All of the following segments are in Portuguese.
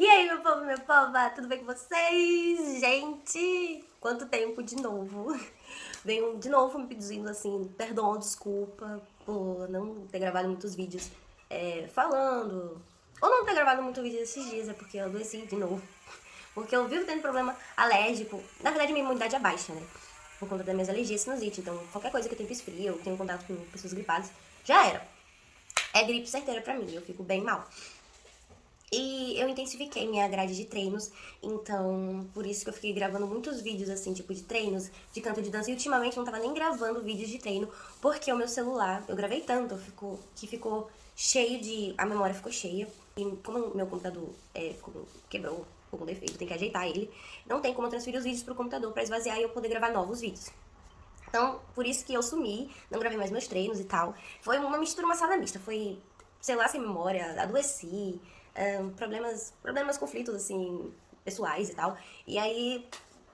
E aí, meu povo, minha pova, tudo bem com vocês? Gente, quanto tempo de novo? Venho de novo me pedindo assim, perdão, desculpa por não ter gravado muitos vídeos falando. Ou não ter gravado muito vídeo esses dias, é porque eu adoeci de novo. Porque eu vivo tendo problema alérgico. Na verdade, minha imunidade é baixa, né? Por conta das minhas alergias e sinusite. Então, qualquer coisa que eu tenho esfria, eu tenho contato com pessoas gripadas, já era. É gripe certeira pra mim, eu fico bem mal. E eu intensifiquei minha grade de treinos, então por isso que eu fiquei gravando muitos vídeos assim, tipo de treinos, de canto de dança. E ultimamente não tava nem gravando vídeos de treino, porque o meu celular, eu gravei tanto, que ficou cheio de... A memória ficou cheia. E como o meu computador quebrou, ficou com defeito, tem que ajeitar ele, não tem como eu transferir os vídeos pro computador pra esvaziar e eu poder gravar novos vídeos. Então, por isso que eu sumi, não gravei mais meus treinos e tal. Foi uma mistura, uma salada mista. Foi celular sem memória, adoeci, conflitos, assim, pessoais e tal. E aí,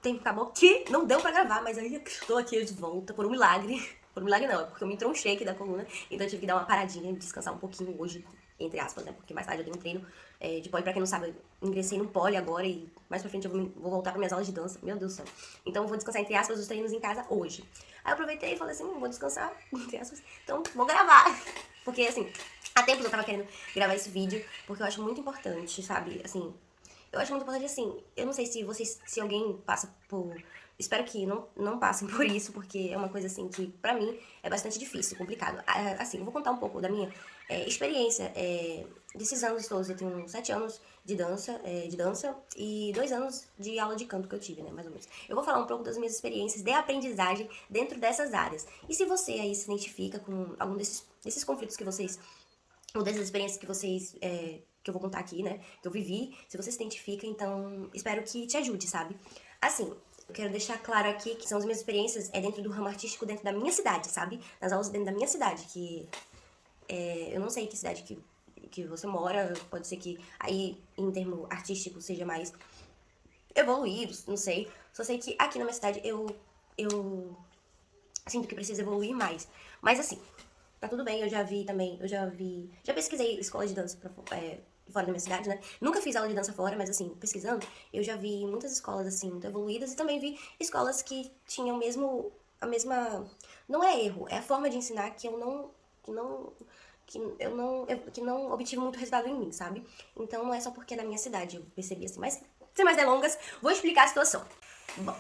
tempo acabou que não deu pra gravar, mas aí estou aqui de volta por um milagre. Por um milagre não, é porque eu me tronchei aqui da coluna, então eu tive que dar uma paradinha, descansar um pouquinho hoje, entre aspas, né? Porque mais tarde eu tenho um treino de pole. Pra quem não sabe, eu ingressei no pole agora e mais pra frente eu vou voltar pra minhas aulas de dança. Meu Deus do céu. Então eu vou descansar, entre aspas, os treinos em casa hoje. Aí eu aproveitei e falei assim, vou descansar, entre aspas, então vou gravar. Porque, assim, há tempos eu tava querendo gravar esse vídeo, porque eu acho muito importante, sabe? Assim, eu acho muito importante, assim, eu não sei se vocês, se alguém passa por... Espero que não passem por isso, porque é uma coisa, assim, que pra mim é bastante difícil, complicado. Assim, eu vou contar um pouco da minha experiência desses anos todos. Eu tenho 7 anos de dança e 2 anos de aula de canto que eu tive, né, mais ou menos. Eu vou falar um pouco das minhas experiências de aprendizagem dentro dessas áreas. E se você aí se identifica com algum desses conflitos que vocês, ou dessas experiências que vocês, que eu vou contar aqui, né, que eu vivi, se você se identifica, então espero que te ajude, sabe? Assim, eu quero deixar claro aqui que são as minhas experiências dentro do ramo artístico, dentro da minha cidade, sabe? Nas aulas dentro da minha cidade, que eu não sei que cidade que você mora, pode ser que aí, em termo artístico, seja mais evoluído, não sei. Só sei que aqui na minha cidade eu sinto que precisa evoluir mais. Mas assim, tá tudo bem, já pesquisei escola de dança fora da minha cidade, né? Nunca fiz aula de dança fora, mas assim, pesquisando, eu já vi muitas escolas assim, muito evoluídas, e também vi escolas que tinham a mesma... Não é erro, é a forma de ensinar que não obtive muito resultado em mim, sabe? Então não é só porque é na minha cidade, eu percebi assim. Mas, sem mais delongas, vou explicar a situação. Bom,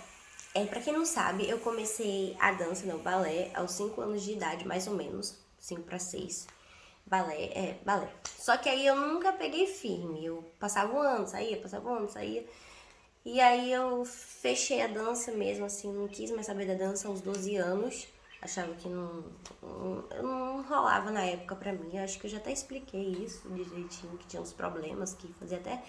pra quem não sabe, eu comecei a dança, né, o balé, aos 5 anos de idade, mais ou menos. 5 para 6. Balé. Só que aí eu nunca peguei firme. Eu passava um ano, saía, passava um ano, saía. E aí eu fechei a dança mesmo, assim, não quis mais saber da dança aos 12 anos. Achava que não rolava na época pra mim. Eu acho que eu já até expliquei isso de jeitinho, que tinha uns problemas que fazia até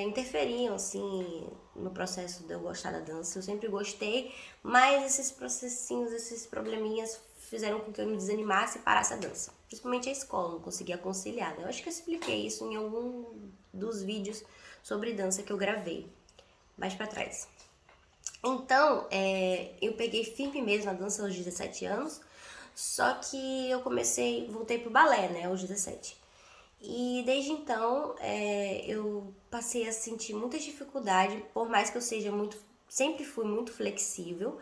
interferiam, assim, no processo de eu gostar da dança. Eu sempre gostei, mas esses processinhos, esses probleminhas fizeram com que eu me desanimasse e parasse a dança. Principalmente a escola, não conseguia conciliar, né? Eu acho que eu expliquei isso em algum dos vídeos sobre dança que eu gravei mais pra trás. Então, eu peguei firme mesmo na dança aos 17 anos, só que eu voltei pro balé, né, aos 17. E desde então, eu passei a sentir muita dificuldade, por mais que eu sempre fui muito flexível,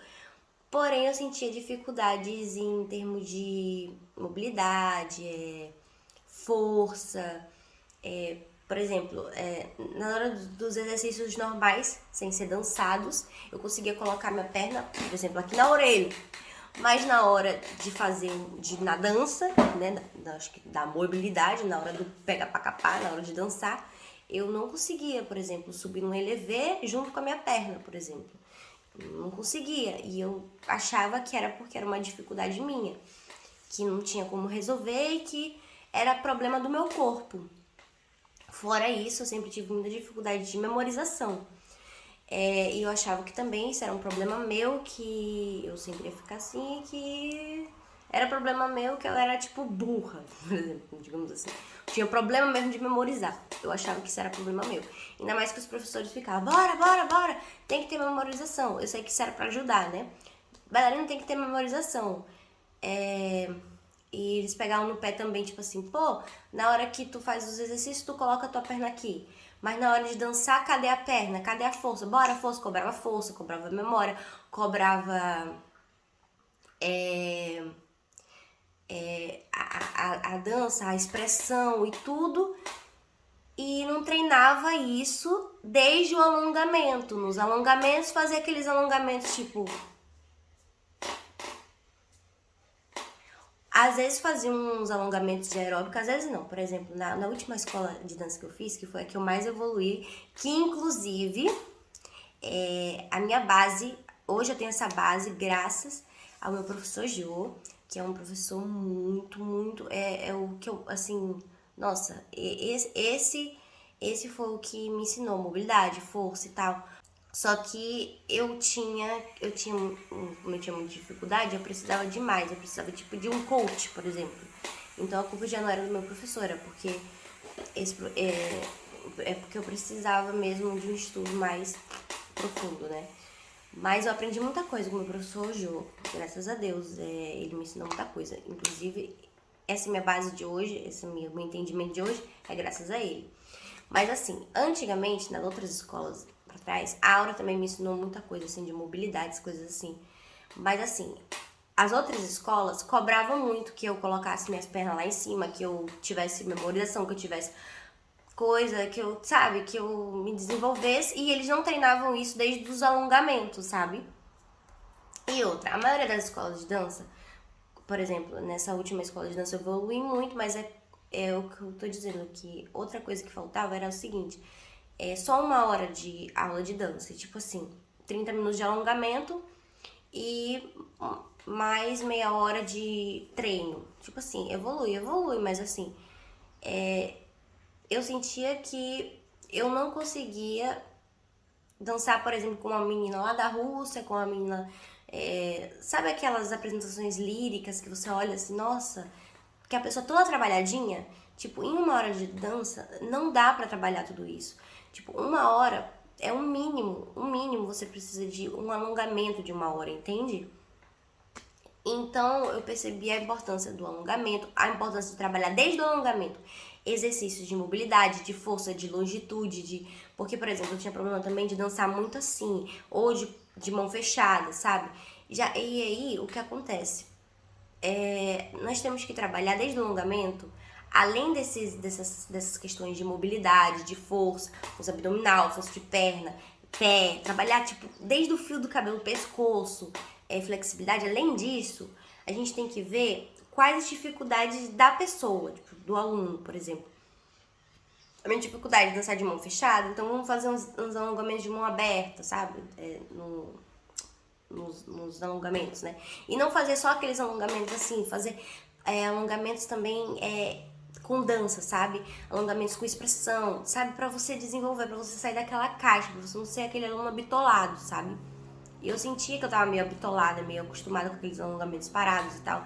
porém eu sentia dificuldades em termos de mobilidade, força, por exemplo, na hora dos exercícios normais, sem ser dançados, eu conseguia colocar minha perna, por exemplo, aqui na orelha. Mas na hora de fazer na dança, né, acho que da mobilidade, na hora do pega pra capar, na hora de dançar, eu não conseguia, por exemplo, subir num relevé junto com a minha perna, por exemplo. Não conseguia. E eu achava que era porque era uma dificuldade minha, que não tinha como resolver e que era problema do meu corpo. Fora isso, eu sempre tive muita dificuldade de memorização. E eu achava que também isso era um problema meu, que eu sempre ia ficar assim, que era problema meu, que eu era tipo burra, por exemplo, digamos assim. Tinha problema mesmo de memorizar. Eu achava que isso era problema meu. Ainda mais que os professores ficavam, bora, tem que ter memorização. Eu sei que isso era pra ajudar, né? Bailarina tem que ter memorização. E eles pegavam no pé também, tipo assim, pô, na hora que tu faz os exercícios, tu coloca a tua perna aqui. Mas na hora de dançar, cadê a perna? Cadê a força? Bora, força, cobrava memória, cobrava a dança, a expressão e tudo. E não treinava isso desde o alongamento. Nos alongamentos, fazia aqueles alongamentos tipo... Às vezes fazia uns alongamentos de aeróbica, às vezes não. Por exemplo, na última escola de dança que eu fiz, que foi a que eu mais evoluí, que inclusive a minha base, hoje eu tenho essa base graças ao meu professor Jô, que é um professor muito, é o que eu, assim, nossa, esse foi o que me ensinou mobilidade, força e tal. Só que como eu tinha muita dificuldade, eu precisava de mais, eu precisava tipo de um coach, por exemplo. Então a culpa já não era do meu professor, é porque porque eu precisava mesmo de um estudo mais profundo, né? Mas eu aprendi muita coisa com o meu professor Jô, graças a Deus, ele me ensinou muita coisa. Inclusive, essa minha base de hoje, esse meu entendimento de hoje é graças a ele. Mas assim, antigamente, nas outras escolas pra trás, a Aura também me ensinou muita coisa, assim, de mobilidade, coisas assim. Mas assim, as outras escolas cobravam muito que eu colocasse minhas pernas lá em cima, que eu tivesse memorização, que eu tivesse coisa, que eu, sabe, que eu me desenvolvesse. E eles não treinavam isso desde os alongamentos, sabe? E outra, a maioria das escolas de dança, por exemplo, nessa última escola de dança eu evolui muito, mas é o que eu tô dizendo, que outra coisa que faltava era o seguinte, só uma hora de aula de dança, tipo assim, 30 minutos de alongamento e mais meia hora de treino. Tipo assim, evolui, mas assim, eu sentia que eu não conseguia dançar, por exemplo, com uma menina lá da Rússia, com uma menina... sabe aquelas apresentações líricas que você olha assim, nossa, que a pessoa toda trabalhadinha? Tipo, em uma hora de dança, não dá pra trabalhar tudo isso. Tipo, uma hora é um mínimo você precisa de um alongamento de uma hora, entende? Então, eu percebi a importância do alongamento, a importância de trabalhar desde o alongamento exercícios de mobilidade, de força, de longitude, porque, por exemplo, eu tinha problema também de dançar muito assim, ou de mão fechada, sabe? E aí, o que acontece? Nós temos que trabalhar desde o alongamento, além dessas questões de mobilidade, de força abdominal, força de perna, pé, trabalhar tipo desde o fio do cabelo, pescoço, flexibilidade. Além disso, a gente tem que ver quais as dificuldades da pessoa, tipo, do aluno, por exemplo. A minha dificuldade de dançar de mão fechada, então vamos fazer uns alongamentos de mão aberta, sabe? Nos alongamentos, né? E não fazer só aqueles alongamentos assim, fazer alongamentos também com dança, sabe? Alongamentos com expressão, sabe? Pra você desenvolver, pra você sair daquela caixa, pra você não ser aquele aluno bitolado, sabe? E eu sentia que eu tava meio bitolada, meio acostumada com aqueles alongamentos parados e tal.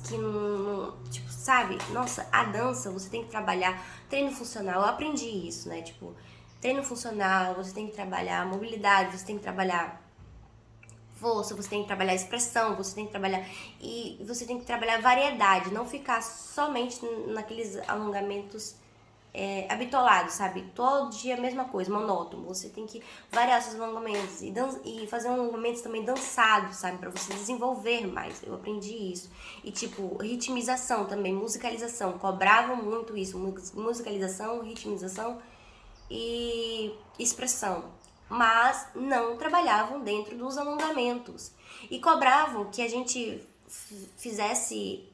Que não, tipo, sabe? Nossa, a dança você tem que trabalhar treino funcional. Eu aprendi isso, né? Tipo, treino funcional, você tem que trabalhar mobilidade, você tem que trabalhar força, você tem que trabalhar expressão, você tem que trabalhar e você tem que trabalhar variedade, não ficar somente naqueles alongamentos habitolados, sabe? Todo dia a mesma coisa, monótono. Você tem que variar seus alongamentos e fazer alongamentos também dançados, sabe? Pra você desenvolver mais. Eu aprendi isso. E tipo, ritmização também, musicalização. Cobravam muito isso, musicalização, ritmização e expressão, mas não trabalhavam dentro dos alongamentos e cobravam que a gente fizesse,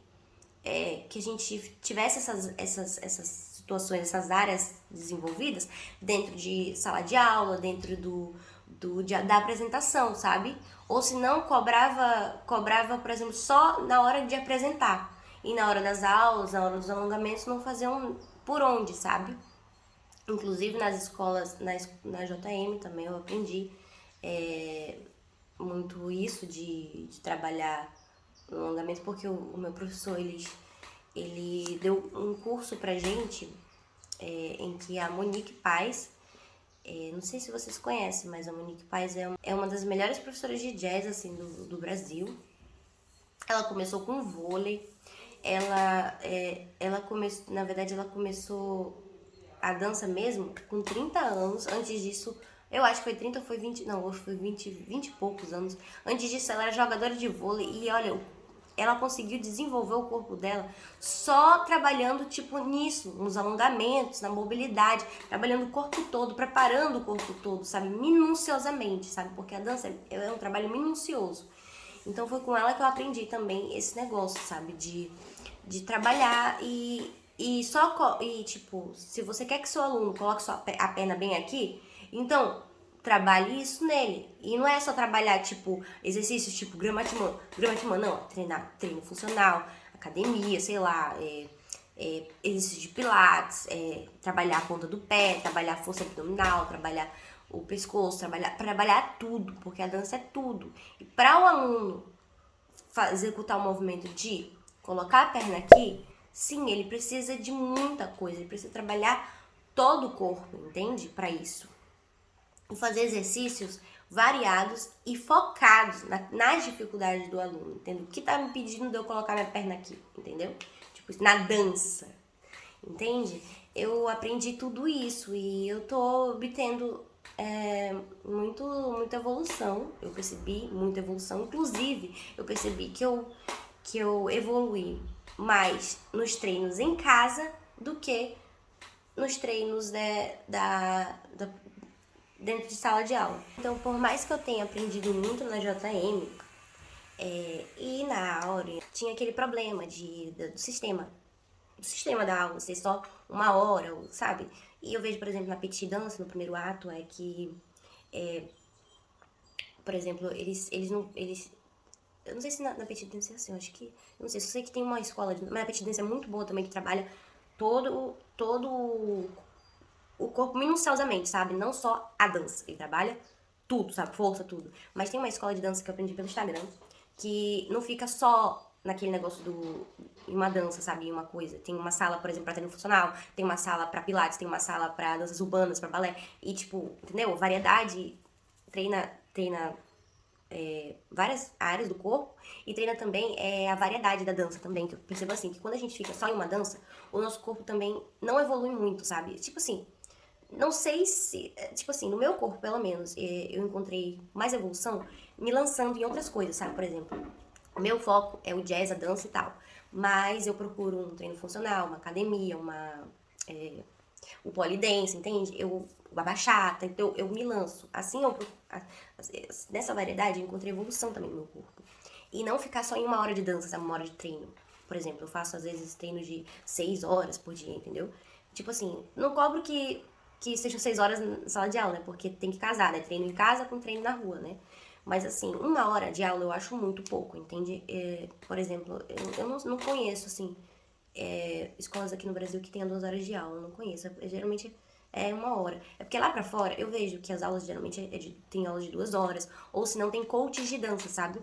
que a gente tivesse essas situações, essas áreas desenvolvidas dentro de sala de aula, dentro da apresentação, sabe? Ou se não, cobrava, por exemplo, só na hora de apresentar. E na hora das aulas, na hora dos alongamentos, não faziam por onde, sabe? Inclusive nas escolas, na JM também eu aprendi muito isso de trabalhar no alongamento, porque o meu professor, ele deu um curso pra gente em que a Monique Paz, não sei se vocês conhecem, mas a Monique Paz é uma das melhores professoras de jazz assim, do Brasil. Ela começou com vôlei, ela começou, na verdade ela começou a dança mesmo com 30 anos. Antes disso, eu acho que foi 30 ou foi 20, não, acho que foi 20 e poucos anos. Antes disso, ela era jogadora de vôlei e olha, ela conseguiu desenvolver o corpo dela só trabalhando, tipo, nisso, nos alongamentos, na mobilidade, trabalhando o corpo todo, preparando o corpo todo, sabe, minuciosamente, sabe, porque a dança é um trabalho minucioso. Então foi com ela que eu aprendi também esse negócio, sabe, de trabalhar e tipo, se você quer que seu aluno coloque a perna bem aqui, então trabalhe isso nele. E não é só trabalhar, tipo, exercícios tipo gramatman, não. Treinar treino funcional, academia, sei lá, exercício de pilates, trabalhar a ponta do pé, trabalhar a força abdominal, trabalhar o pescoço, trabalhar tudo, porque a dança é tudo. E para o aluno executar o movimento de colocar a perna aqui, sim, ele precisa de muita coisa, ele precisa trabalhar todo o corpo, entende? Para isso. E fazer exercícios variados e focados nas dificuldades do aluno, entendeu? O que tá me pedindo de eu colocar minha perna aqui, entendeu? Tipo, na dança, entende? Eu aprendi tudo isso e eu tô obtendo muita evolução. Eu percebi muita evolução. Inclusive, eu percebi que eu evolui mais nos treinos em casa do que nos treinos dentro de sala de aula. Então, por mais que eu tenha aprendido muito na JM e na Áurea, tinha aquele problema do sistema da aula ser só uma hora, sabe? E eu vejo, por exemplo, na Petit Dança, no primeiro ato, por exemplo, eu não sei se na Petit Dance é assim, eu acho que, eu não sei, eu sei que tem uma escola, mas a Petit Dance é muito boa também, que trabalha todo o corpo minuciosamente, sabe? Não só a dança, ele trabalha tudo, sabe? Força, tudo. Mas tem uma escola de dança que eu aprendi pelo Instagram, que não fica só naquele negócio em uma dança, sabe? Em uma coisa. Tem uma sala, por exemplo, pra treino funcional, tem uma sala pra pilates, tem uma sala pra danças urbanas, pra balé. E, tipo, entendeu? Variedade treina várias áreas do corpo e treina também a variedade da dança também, que eu percebo assim, que quando a gente fica só em uma dança, o nosso corpo também não evolui muito, sabe? Tipo assim, não sei se, tipo assim, no meu corpo, pelo menos, eu encontrei mais evolução me lançando em outras coisas, sabe? Por exemplo, o meu foco é o jazz, a dança e tal, mas eu procuro um treino funcional, uma academia, o polidense, entende? A bachata, então eu me lanço. Assim, nessa variedade, eu encontrei evolução também no meu corpo. E não ficar só em uma hora de dança, sabe? Uma hora de treino. Por exemplo, eu faço, às vezes, treinos de 6 horas por dia, entendeu? Tipo assim, não cobro que sejam 6 horas na sala de aula, né? Porque tem que casar, né? Treino em casa com treino na rua, né? Mas assim, uma hora de aula eu acho muito pouco, entende? Por exemplo, eu não conheço, assim, escolas aqui no Brasil que tenham 2 horas de aula, eu não conheço. Geralmente é uma hora. É porque lá pra fora eu vejo que as aulas geralmente tem aulas de 2 horas, ou se não tem coaches de dança, sabe?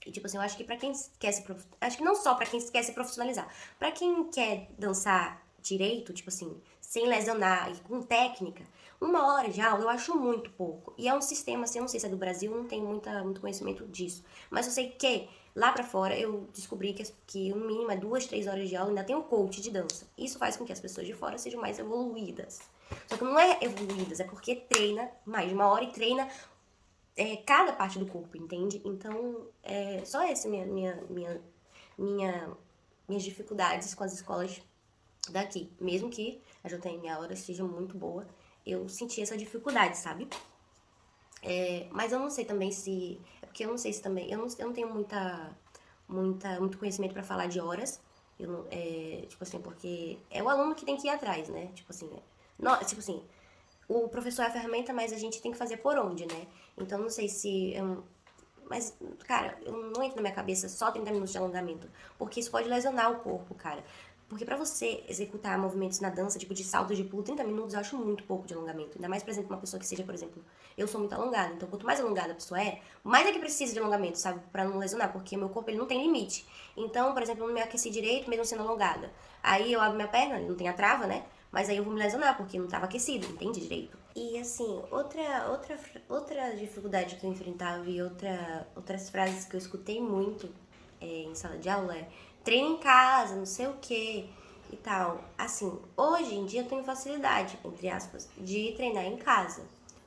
E tipo assim, eu acho que pra quem quer acho que não só pra quem quer se profissionalizar, pra quem quer dançar direito, tipo assim, sem lesionar e com técnica, uma hora de aula eu acho muito pouco. E é um sistema, assim, eu não sei se é do Brasil, eu não tenho muito conhecimento disso. Mas eu sei que lá pra fora eu descobri que no mínimo é 2, 3 horas de aula ainda tem um coach de dança. Isso faz com que as pessoas de fora sejam mais evoluídas. Só que não é evoluídas, é porque treina mais de uma hora e treina cada parte do corpo, entende? Então, só essa minhas dificuldades com as escolas daqui. Mesmo que a JM Aura seja muito boa, eu senti essa dificuldade, sabe? Mas eu não sei também se... É porque eu não sei se também... Eu não tenho muito conhecimento pra falar de horas. Eu não, tipo assim, porque é o aluno que tem que ir atrás, né? Tipo assim, tipo assim, o professor é a ferramenta, mas a gente tem que fazer por onde, né? Então, não sei se... Mas, cara, eu não entra na minha cabeça só 30 minutos de alongamento. Porque isso pode lesionar o corpo, cara. Porque pra você executar movimentos na dança, tipo de salto, de pulo, 30 minutos eu acho muito pouco de alongamento. Ainda mais, por exemplo, uma pessoa que seja, por exemplo, eu sou muito alongada. Então, quanto mais alongada a pessoa mais é que precisa de alongamento, sabe? Pra não lesionar, porque meu corpo ele não tem limite. Então, por exemplo, eu não me aqueci direito, mesmo sendo alongada. Aí eu abro minha perna, não tem a trava, né? Mas aí eu vou me lesionar, porque não tava aquecido, entende direito? E assim, outra dificuldade que eu enfrentava e outras frases que eu escutei muito em sala de aula treina em casa, não sei o quê. e tal. Assim, hoje em dia eu tenho facilidade, entre aspas, de treinar em casa.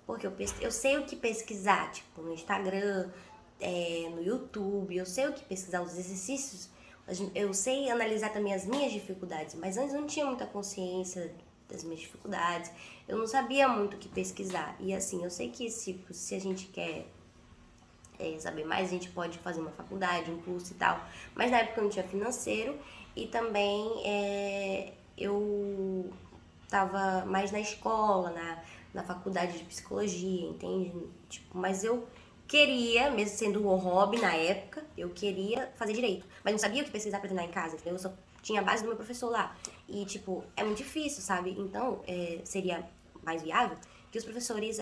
Porque eu sei o que pesquisar, tipo, no Instagram, no YouTube, eu sei o que pesquisar, os exercícios. Eu sei analisar também as minhas dificuldades, mas antes eu não tinha muita consciência das minhas dificuldades. Eu não sabia muito o que pesquisar. E assim, eu sei que se a gente quer saber mais, a gente pode fazer uma faculdade, um curso e tal. Mas na época eu não tinha financeiro e também eu tava mais na escola, na faculdade de psicologia, entende? Tipo, mas eu queria, mesmo sendo um hobby na época, eu queria fazer direito. Mas não sabia o que pesquisar pra treinar em casa, entendeu? Eu só tinha a base do meu professor lá. E, tipo, é muito difícil, sabe? Então, seria mais viável que os professores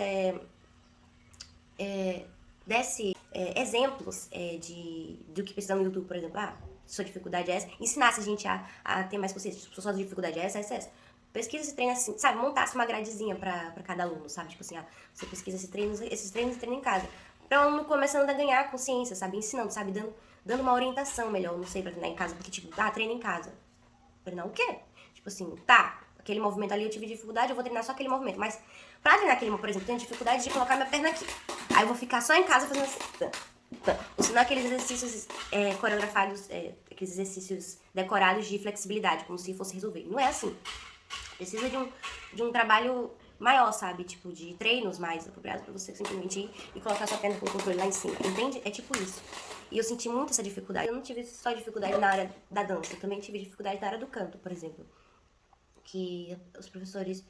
desse exemplos do que precisa no YouTube, por exemplo. Sua dificuldade é essa. Ensinasse a gente a ter mais consciência. Tipo, sua dificuldade é essa. Pesquisa esse treino assim, sabe? Montasse uma gradezinha pra cada aluno, sabe? Tipo assim, você pesquisa esses treinos e treina em casa. Pra o aluno começando a ganhar consciência, sabe? Ensinando, sabe? Dando uma orientação melhor, não sei, pra treinar em casa. Porque, tipo, treina em casa. Treinar o quê? Tipo assim, aquele movimento ali eu tive dificuldade, eu vou treinar só aquele movimento. Mas pra treinar aquele, por exemplo, eu tenho dificuldade de colocar minha perna aqui. Aí eu vou ficar só em casa fazendo assim. Ou senão aqueles exercícios coreografados, aqueles exercícios decorados de flexibilidade, como se fosse resolver. Não é assim. Precisa de um trabalho maior, sabe? Tipo, de treinos mais apropriados pra você simplesmente ir e colocar sua perna com o controle lá em cima. Entende? É tipo isso. E eu senti muito essa dificuldade. Eu não tive só dificuldade na área da dança, eu também tive dificuldade na área do canto, por exemplo. Que os professores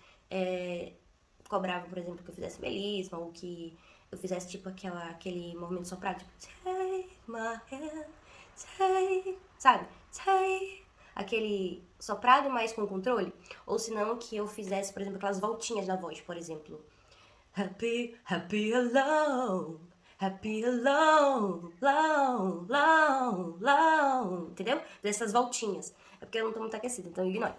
cobravam, por exemplo, que eu fizesse melisma, ou que eu fizesse, tipo, aquele movimento soprado, tipo, take my hand, sabe? Take, aquele soprado, mas com controle. Ou senão que eu fizesse, por exemplo, aquelas voltinhas na voz, por exemplo. Happy, happy alone, happy alone, long, long, long, entendeu? Dessas voltinhas. É porque eu não tô muito aquecida, então ignore.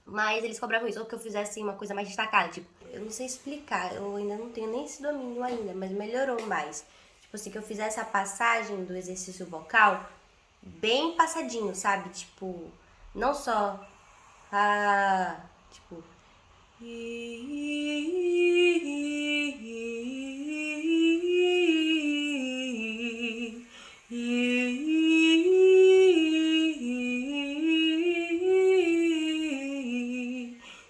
Mas eles cobravam isso, ou que eu fizesse uma coisa mais destacada, tipo, eu não sei explicar, eu ainda não tenho nem esse domínio ainda, mas melhorou mais. Tipo assim, que eu fizesse a passagem do exercício vocal bem passadinho, sabe? Tipo, não só tipo,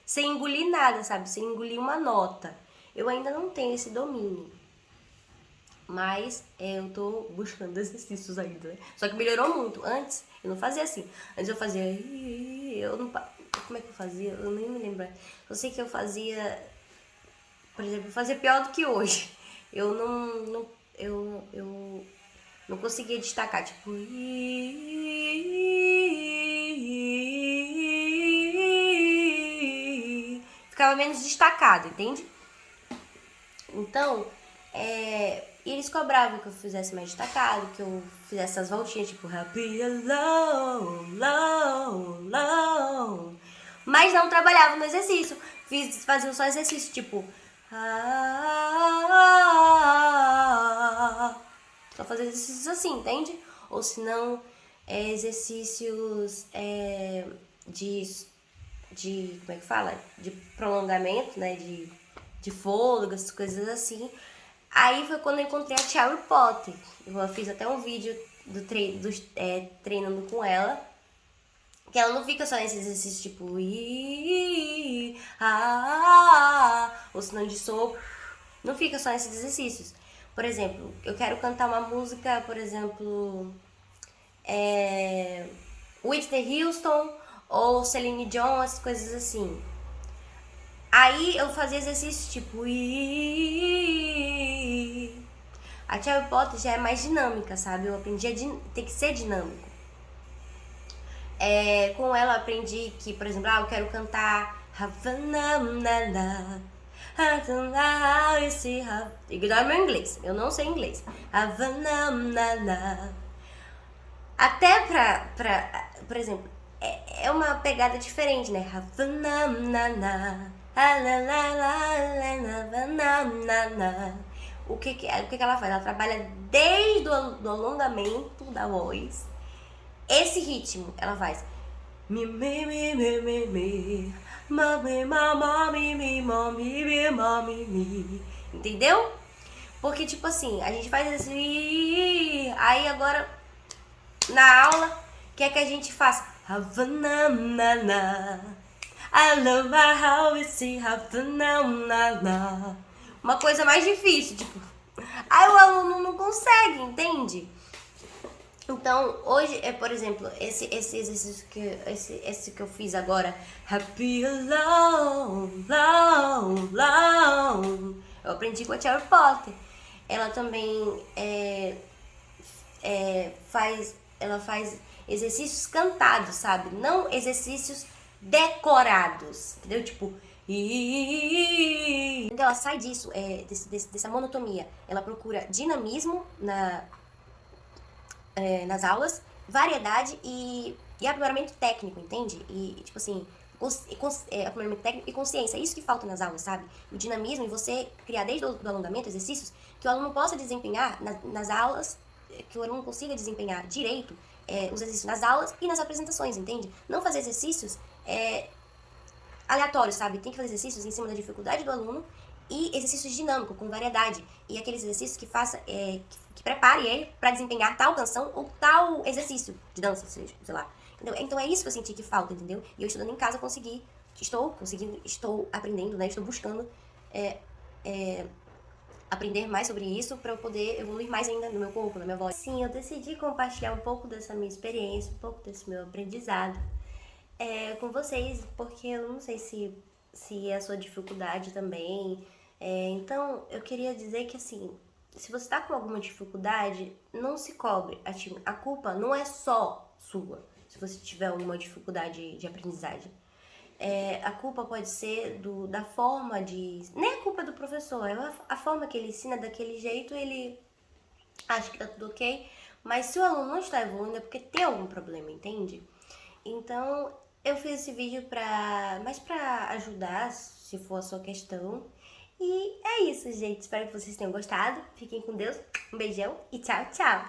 sem engolir nada, sabe? Sem engolir uma nota. Eu ainda não tenho esse domínio. Mas eu tô buscando exercícios ainda, né? Só que melhorou muito. Antes, eu não fazia assim. Antes eu fazia... Eu não... Como é que eu fazia? Eu nem me lembro. Eu sei que eu fazia... Por exemplo, eu fazia pior do que hoje. Eu eu não conseguia destacar, tipo... Ficava menos destacado, entende? Então, eles cobravam que eu fizesse mais destacado, que eu fizesse essas voltinhas, tipo, happy alone, long, long. Mas não trabalhava no exercício. Fazia só exercício, tipo. Só fazer exercícios assim, entende? Ou se não, exercícios de. Como é que fala? De prolongamento, né? De fôlego, essas coisas assim. Aí foi quando eu encontrei a Cherry Potter. Eu fiz até um vídeo treinando com ela. Que ela não fica só nesse exercício tipo ou senão de sopro. Não fica só nesses exercícios. Por exemplo, eu quero cantar uma música, por exemplo, Whitney Houston ou Celine Dion, essas coisas assim. Aí eu fazia exercício tipo a Cherry Potter já é mais dinâmica, sabe? Eu aprendi a ter que ser dinâmico. Com ela eu aprendi que, por exemplo, eu quero cantar ignora meu inglês, eu não sei inglês. Até por exemplo, é uma pegada diferente, né? O que ela faz? Ela trabalha desde o alongamento da voz. Esse ritmo ela faz. Mi, mi, mi, mi, mi, mi. Mami, mama, mi, mi, mami, mi, mami, mi. Entendeu? Porque, tipo assim, a gente faz assim. Aí agora, na aula, o que é que a gente faz? Havanana. I love how we sing Havanana. Uma coisa mais difícil, tipo. Aí o aluno não consegue, entende? Então, hoje é, por exemplo, esse exercício esse que eu fiz agora, Happy Alone, Alone, Alone. Eu aprendi com a Harry Potter. Ela também ela faz exercícios cantados, sabe? Não exercícios decorados, entendeu? Tipo, então ela sai disso, dessa monotonia. Ela procura dinamismo nas aulas, variedade e aprimoramento técnico, entende? E, tipo assim, aprimoramento técnico e consciência. É isso que falta nas aulas, sabe? O dinamismo e você criar desde o alongamento exercícios que o aluno possa desempenhar nas aulas, que o aluno consiga desempenhar direito os exercícios nas aulas e nas apresentações, entende? Não fazer exercícios aleatórios, sabe? Tem que fazer exercícios em cima da dificuldade do aluno e exercícios dinâmicos, com variedade. E aqueles exercícios que faça, que prepare ele para desempenhar tal canção ou tal exercício de dança, sei lá. Entendeu? Então é isso que eu senti que falta, entendeu? E eu estudando em casa estou aprendendo, né? Estou buscando aprender mais sobre isso para eu poder evoluir mais ainda no meu corpo, na minha voz. Sim, eu decidi compartilhar um pouco dessa minha experiência, um pouco desse meu aprendizado com vocês, porque eu não sei se é a sua dificuldade também. Então, eu queria dizer que, assim, se você tá com alguma dificuldade, não se cobre. A culpa não é só sua, se você tiver alguma dificuldade de aprendizagem. A culpa pode ser da forma de... Nem a culpa do professor, é a forma que ele ensina daquele jeito, ele acha que tá tudo ok. Mas se o aluno não está evoluindo, é porque tem algum problema, entende? Então, eu fiz esse vídeo mais pra ajudar, se for a sua questão. E é isso, gente. Espero que vocês tenham gostado. Fiquem com Deus. Um beijão e tchau, tchau.